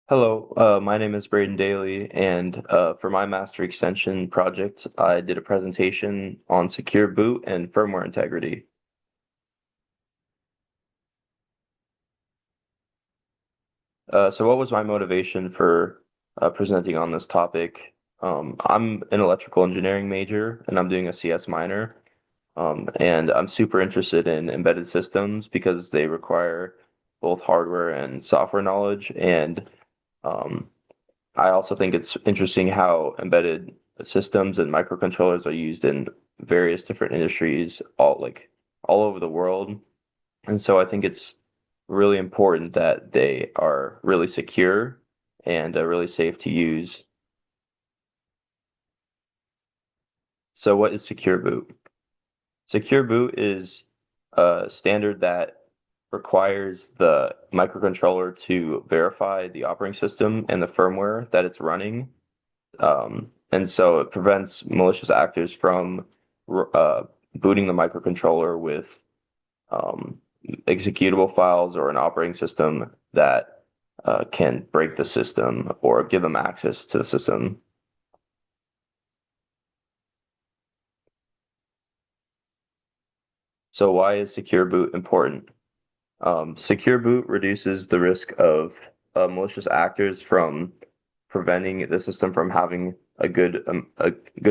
Hello, my name is Braden Daly, and for my master extension project, I did a presentation on secure boot and firmware integrity. So what was my motivation for presenting on this topic? I'm an electrical engineering major, and I'm doing a CS minor, and I'm super interested in embedded systems because they require both hardware and software knowledge, and um, I also think it's interesting how embedded systems and microcontrollers are used in various different industries, all over the world. And so I think it's really important that they are really secure and really safe to use. So what is secure boot? Secure boot is a standard that requires the microcontroller to verify the operating system and the firmware that it's running. And so it prevents malicious actors from uh, booting the microcontroller with um, executable files or an operating system that can break the system or give them access to the system. So why is secure boot important? Secure boot reduces the risk of malicious actors from preventing the system from having a good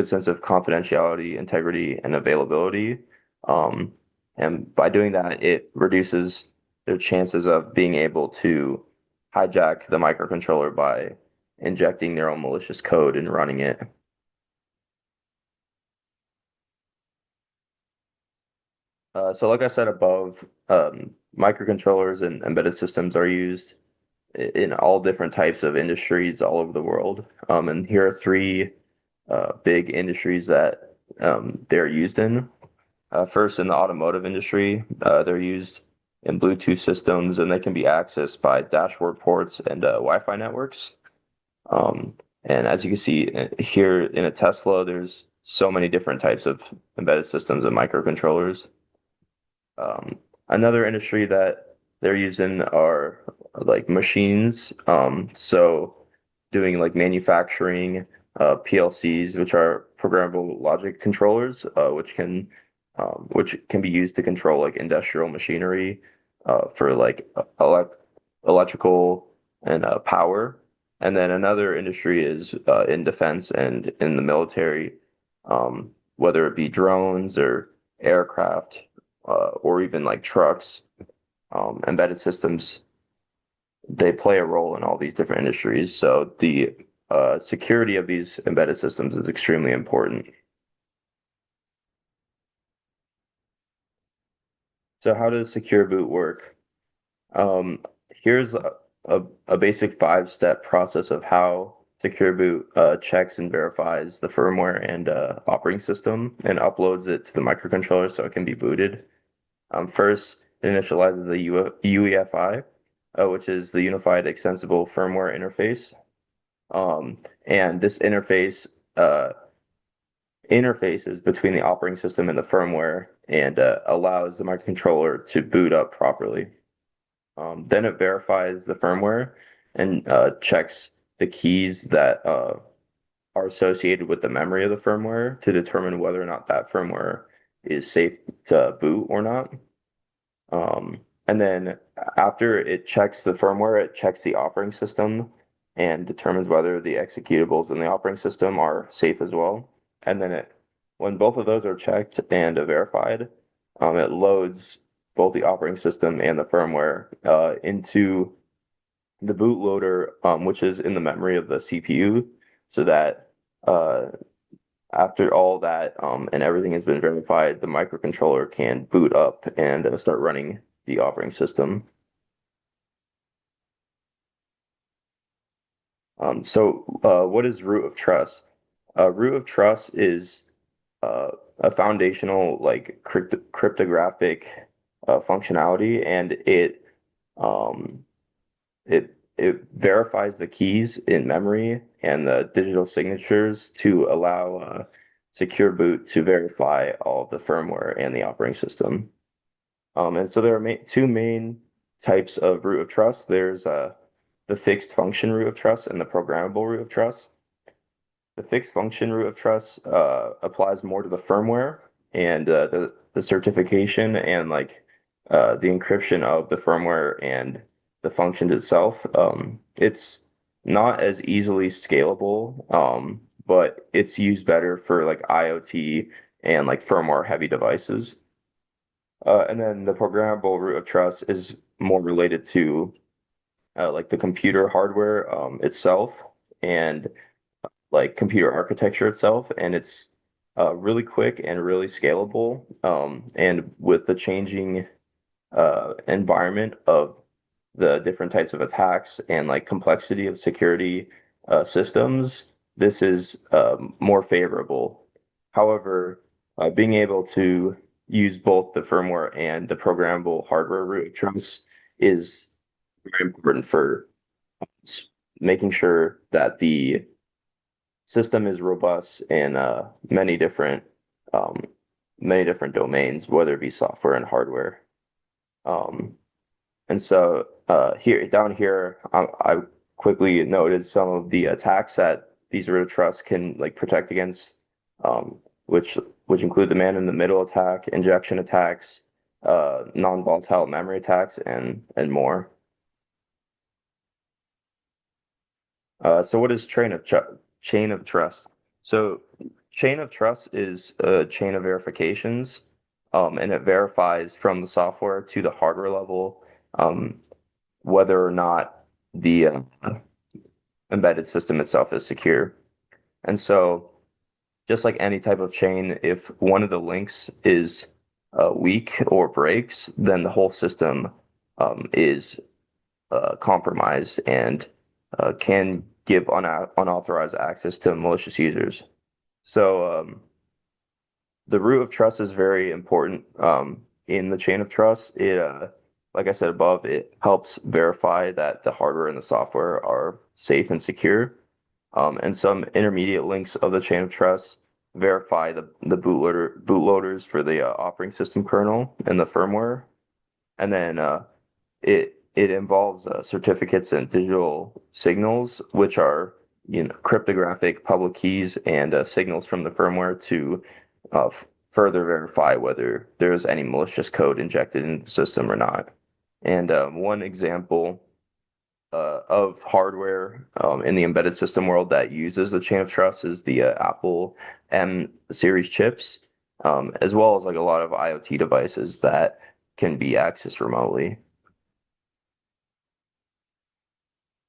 sense of confidentiality, integrity, and availability. Um, and by doing that, it reduces their chances of being able to hijack the microcontroller by injecting their own malicious code and running it. So like I said above, microcontrollers and embedded systems are used in all different types of industries all over the world. And here are three big industries that they're used in. First, in the automotive industry, they're used in Bluetooth systems, and they can be accessed by dashboard ports and Wi-Fi networks. Um, and as you can see here in a Tesla, there's so many different types of embedded systems and microcontrollers. Um, Another industry that they're using are like machines. So doing like manufacturing, PLCs, which are programmable logic controllers, which can be used to control like industrial machinery, for like electrical and power. And then another industry is in defense and in the military, whether it be drones or aircraft, or even like trucks, embedded systems, they play a role in all these different industries. So the security of these embedded systems is extremely important. So how does secure boot work? Um, Here's a basic five-step process of how secure boot checks and verifies the firmware and operating system and uploads it to the microcontroller so it can be booted. First, it initializes the UEFI, which is the Unified Extensible Firmware Interface. And this interfaces between the operating system and the firmware and allows the microcontroller to boot up properly. Then it verifies the firmware and checks the keys that are associated with the memory of the firmware to determine whether or not that firmware is safe to boot or not. And then after it checks the firmware, it checks the operating system and determines whether the executables in the operating system are safe as well. And then when both of those are checked and verified, it loads both the operating system and the firmware into the bootloader, which is in the memory of the CPU, so that uh, after all that and everything has been verified, the microcontroller can boot up and start running the operating system. What is root of trust? Root of trust is uh, a foundational like cryptographic functionality, and um, it verifies the keys in memory and the digital signatures to allow secure boot to verify all of the firmware and the operating system. And so there are ma two main types of root of trust. There's the fixed function root of trust and the programmable root of trust. The fixed function root of trust applies more to the firmware and the certification and like the encryption of the firmware and the functions itself. It's not as easily scalable, but it's used better for like IoT and like firmware heavy devices. And then the programmable root of trust is more related to like the computer hardware itself and like computer architecture itself, and it's really quick and really scalable. And with the changing environment of the different types of attacks and like complexity of security systems, this is more favorable. However, being able to use both the firmware and the programmable hardware root of trust is very important for making sure that the system is robust in um, many different domains, whether it be software and hardware. Um, and so here down here, I quickly noted some of the attacks that these root of trust can like protect against, um, which which include the man in the middle attack, injection attacks, non-volatile memory attacks, and more. So what is chain of trust? So chain of trust is a chain of verifications, and it verifies from the software to the hardware level, um, whether or not the embedded system itself is secure. And so just like any type of chain, if one of the links is weak or breaks, then the whole system is compromised and can give unauthorized access to malicious users. So the root of trust is very important in the chain of trust. Like I said above, it helps verify that the hardware and the software are safe and secure. And some intermediate links of the chain of trust verify the bootloaders for the operating system kernel and the firmware. And then it involves certificates and digital signals, which are cryptographic public keys and signals from the firmware to further verify whether there's any malicious code injected into the system or not. And one example of hardware in the embedded system world that uses the chain of trust is the Apple M series chips, as well as like a lot of IoT devices that can be accessed remotely.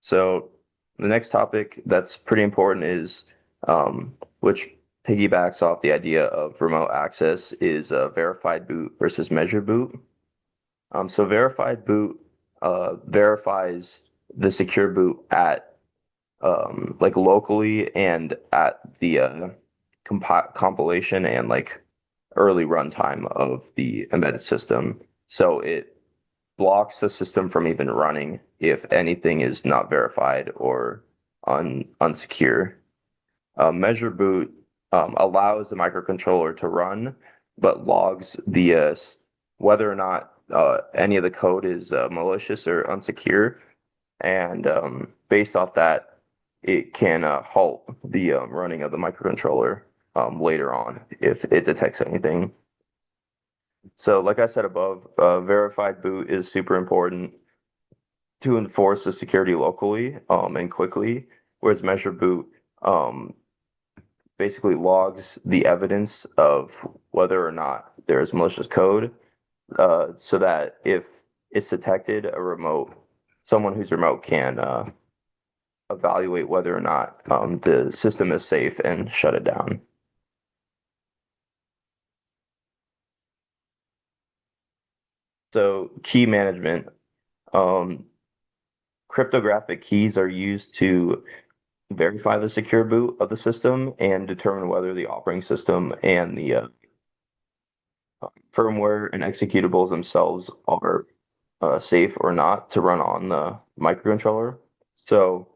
So the next topic that's pretty important is, which piggybacks off the idea of remote access, is verified boot versus measured boot. So verified boot verifies the secure boot at like locally and at the compilation and like early runtime of the embedded system. So it blocks the system from even running if anything is not verified or unsecure. Measure boot allows the microcontroller to run, but logs the whether or not any of the code is malicious or unsecure, and based off that, it can halt the running of the microcontroller later on if it detects anything. So, like I said above, verified boot is super important to enforce the security locally and quickly, whereas measure boot basically logs the evidence of whether or not there is malicious code, so that if it's detected, someone who's remote can evaluate whether or not the system is safe and shut it down. So key management. Um, Cryptographic keys are used to verify the secure boot of the system and determine whether the operating system and the firmware and executables themselves are safe or not to run on the microcontroller. So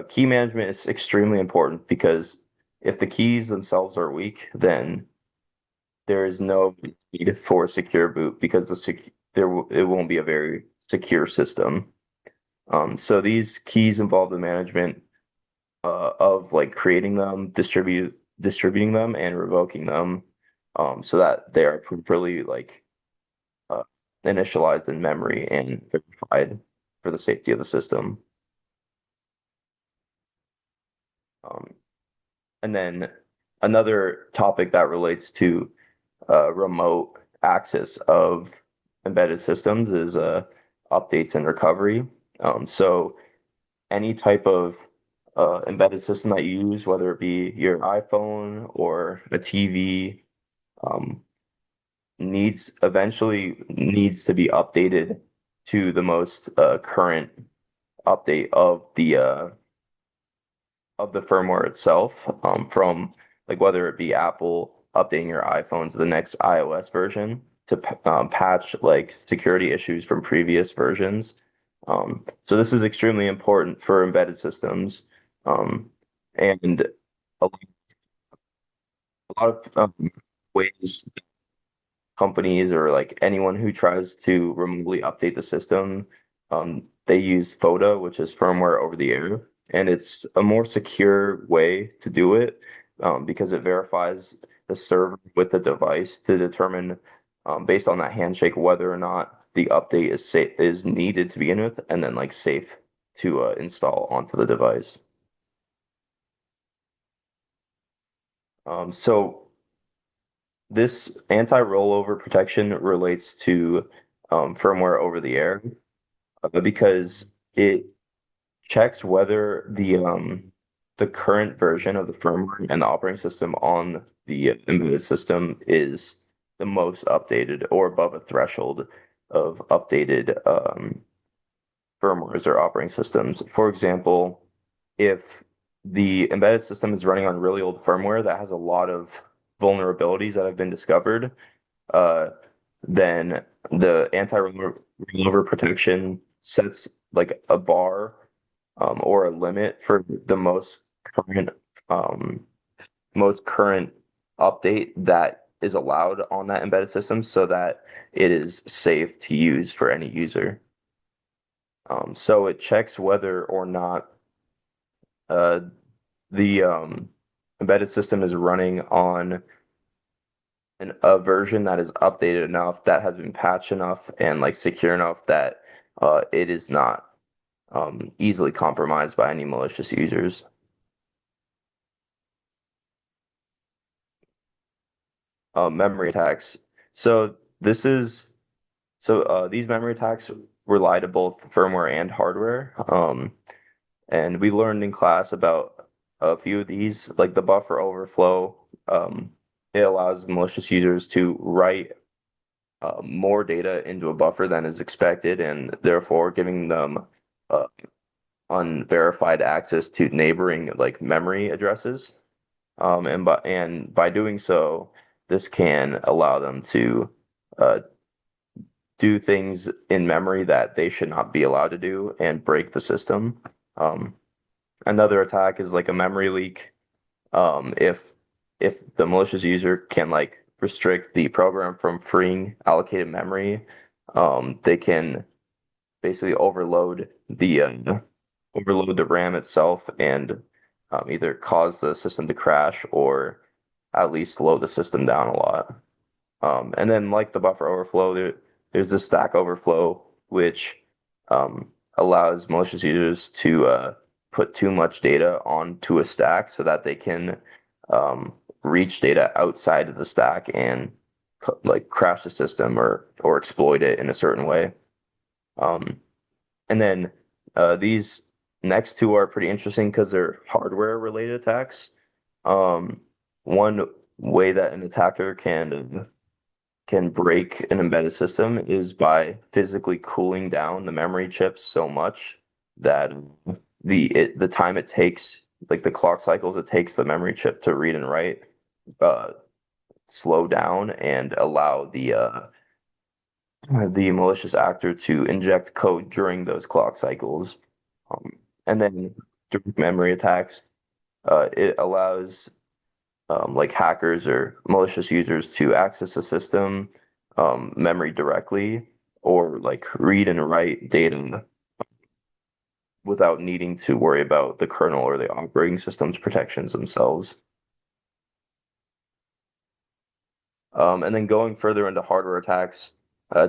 key management is extremely important because if the keys themselves are weak, then there is no need for a secure boot because it won't be a very secure system. So these keys involve the management of like creating them, distributing them, and revoking them, so that they are properly like uh, initialized in memory and verified for the safety of the system. Um, and then another topic that relates to remote access of embedded systems is updates and recovery. So any type of embedded system that you use, whether it be your iPhone or a TV, um, needs to be updated to the most current update of the firmware itself, from like whether it be Apple updating your iPhone to the next iOS version to patch like security issues from previous versions. So this is extremely important for embedded systems, and a lot of ways companies or like anyone who tries to remotely update the system, they use FOTA, which is firmware over the air, and it's a more secure way to do it, because it verifies the server with the device to determine, based on that handshake, whether or not the update is needed to begin with, and then like safe to install onto the device. So this anti-rollover protection relates to firmware over the air, because it checks whether the current version of the firmware and the operating system on the embedded system is the most updated or above a threshold of updated firmwares or operating systems. For example, if the embedded system is running on really old firmware that has a lot of vulnerabilities that have been discovered, uh, then the anti-rollover protection sets like a bar, or a limit for the current um, most current update that is allowed on that embedded system so that it is safe to use for any user. So it checks whether or not uh, the embedded system is running on a version that is updated enough, that has been patched enough, and like secure enough that it is not easily compromised by any malicious users. Memory attacks. So this is these memory attacks rely to both firmware and hardware. And we learned in class about a few of these, like the buffer overflow. Um, it allows malicious users to write more data into a buffer than is expected, and therefore giving them uh, unverified access to neighboring like memory addresses. And by doing so, this can allow them to uh, do things in memory that they should not be allowed to do and break the system. Um, Another attack is like a memory leak. If the malicious user can like restrict the program from freeing allocated memory, they can basically overload the RAM itself and either cause the system to crash or at least slow the system down a lot. And then like the buffer overflow, there's the stack overflow, which um, allows malicious users to put too much data onto a stack so that they can um, reach data outside of the stack and like crash the system or exploit it in a certain way. Um, and then these next two are pretty interesting because they're hardware related attacks. Um, One way that an attacker can break an embedded system is by physically cooling down the memory chips so much that the time it takes, like the clock cycles it takes the memory chip to read and write, uh, slow down and allow the malicious actor to inject code during those clock cycles. Um, and then direct memory attacks, it allows like hackers or malicious users to access the system memory directly or like read and write data without needing to worry about the kernel or the operating system's protections themselves. And then going further into hardware attacks,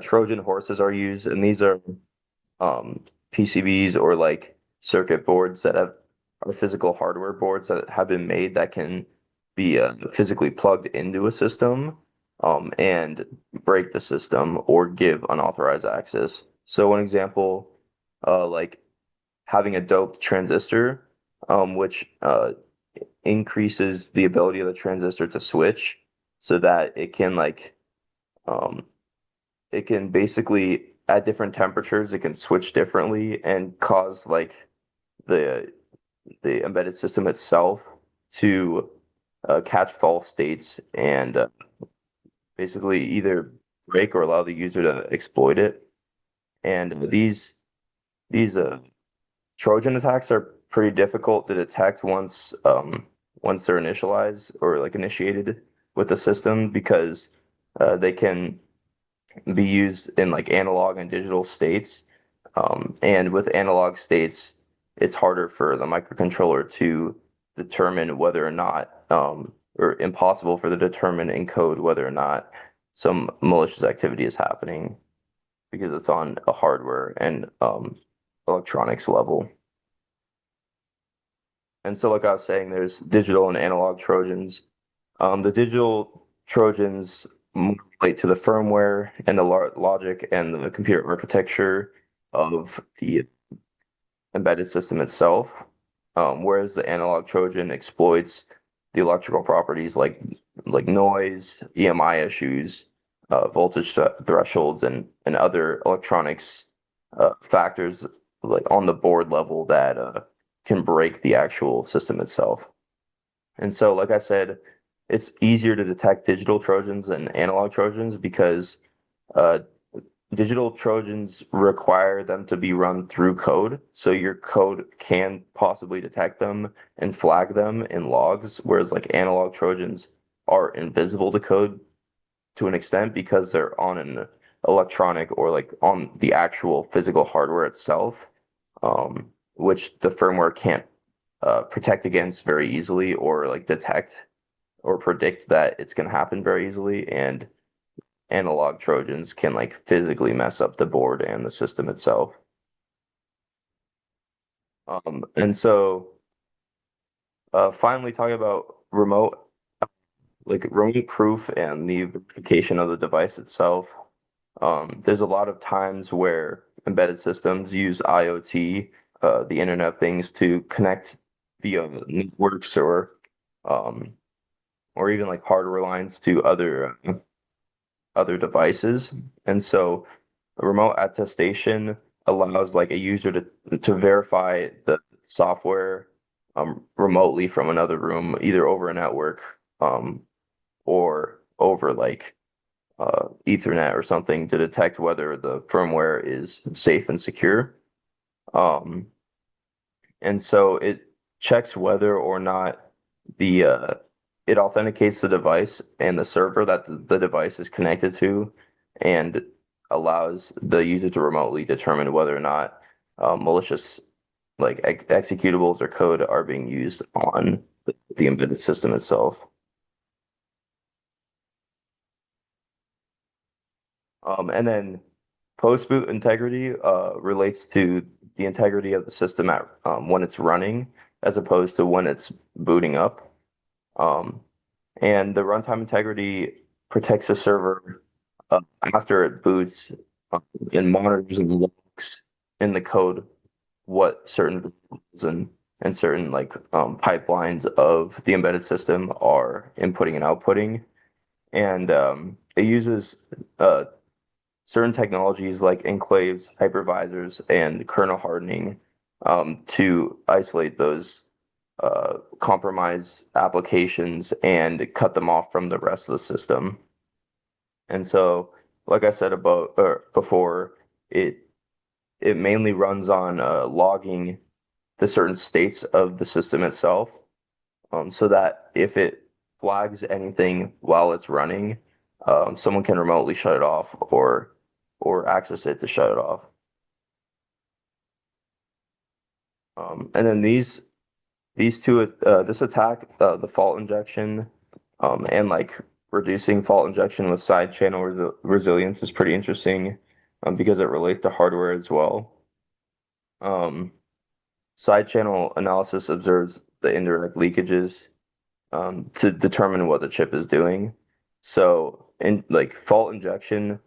Trojan horses are used, and these are PCBs or like circuit boards that have are physical hardware boards that have been made that can be physically plugged into a system and break the system or give unauthorized access. So one example, like having a doped transistor, which increases the ability of the transistor to switch so that um, it can basically at different temperatures it can switch differently and cause like the the embedded system itself to catch false states and basically either break or allow the user to exploit it. And these Trojan attacks are pretty difficult to detect once they're initialized or like initiated with the system because they can be used in like analog and digital states. And with analog states, it's harder for the microcontroller to determine whether or not, or impossible for the determine in code whether or not some malicious activity is happening because it's on a hardware and electronics level. And so, like I was saying, there's digital and analog Trojans. The digital Trojans more relate to the firmware and the logic and the computer architecture of the embedded system itself, whereas the analog Trojan exploits the electrical properties like noise, EMI issues, voltage thresholds, and other electronics factors like on the board level that can break the actual system itself. And so, like I said, it's easier to detect digital Trojans than analog Trojans because uh, digital Trojans require them to be run through code. So your code can possibly detect them and flag them in logs, whereas like analog Trojans are invisible to code to an extent because they're on an electronic or like on the actual physical hardware itself, which the firmware can't protect against very easily or like detect or predict that it's going to happen very easily. And analog Trojans can like physically mess up the board and the system itself. And so finally talking about remote proof and the verification of the device itself. There's a lot of times where embedded systems use IoT, the Internet of Things, to connect via networks um, or even like hardware lines to other devices. And so remote attestation allows like a user to verify the software remotely from another room, either over a network or over like Ethernet or something to detect whether the firmware is safe and secure. Um, and so it checks whether or not the it authenticates the device and the server that the device is connected to, and allows the user to remotely determine whether or not malicious like executables or code are being used on the embedded system itself. And then post-boot integrity relates to the integrity of the system at when it's running as opposed to when it's booting up. Um, and the runtime integrity protects the server after it boots uh, and monitors and logs in the code what certain rules and certain like pipelines of the embedded system are inputting and outputting. And it uses certain technologies like enclaves, hypervisors, and kernel hardening to isolate those compromise applications and cut them off from the rest of the system. And so, like I said about or before, it it mainly runs on logging the certain states of the system itself, so that if it flags anything while it's running, someone can remotely shut it off or access it to shut it off. And then these two this attack, the fault injection, and like reducing fault injection with side channel resilience is pretty interesting, because it relates to hardware as well. Um, Side channel analysis observes the indirect leakages, to determine what the chip is doing. So, in like fault injection,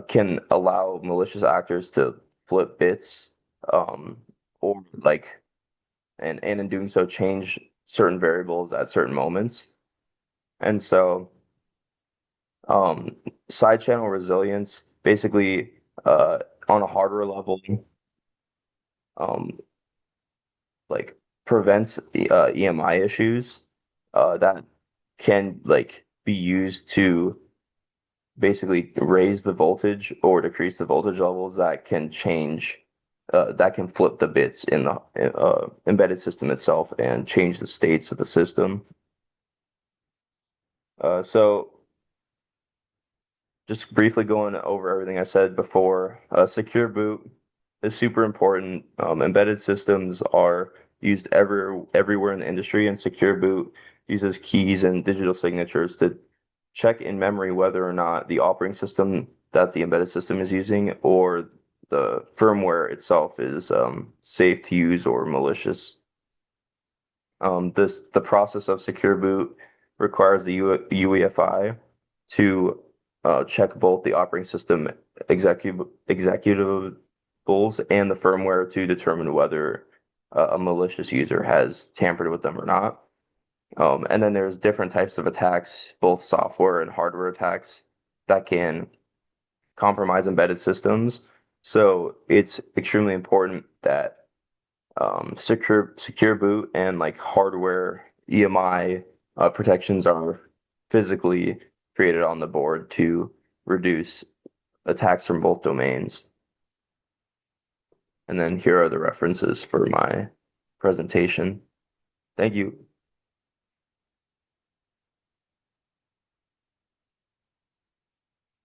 can allow malicious actors to flip bits, um, or like, and in doing so, change certain variables at certain moments. And so, um, side channel resilience basically, uh, on a hardware level, um, like prevents EMI issues, that can like be used to basically raise the voltage or decrease the voltage levels that can change, that can flip the bits in the embedded system itself and change the states of the system. So just briefly going over everything I said before, secure boot is super important. Embedded systems are used everywhere in the industry, and secure boot uses keys and digital signatures to check in memory whether or not the operating system that the embedded system is using or the firmware itself is, safe to use or malicious. The process of secure boot requires the UEFI to check both the operating system executables and the firmware to determine whether a malicious user has tampered with them or not. And then there's different types of attacks, both software and hardware attacks, that can compromise embedded systems. So it's extremely important that, secure boot and like hardware EMI protections are physically created on the board to reduce attacks from both domains. And then here are the references for my presentation. Thank you.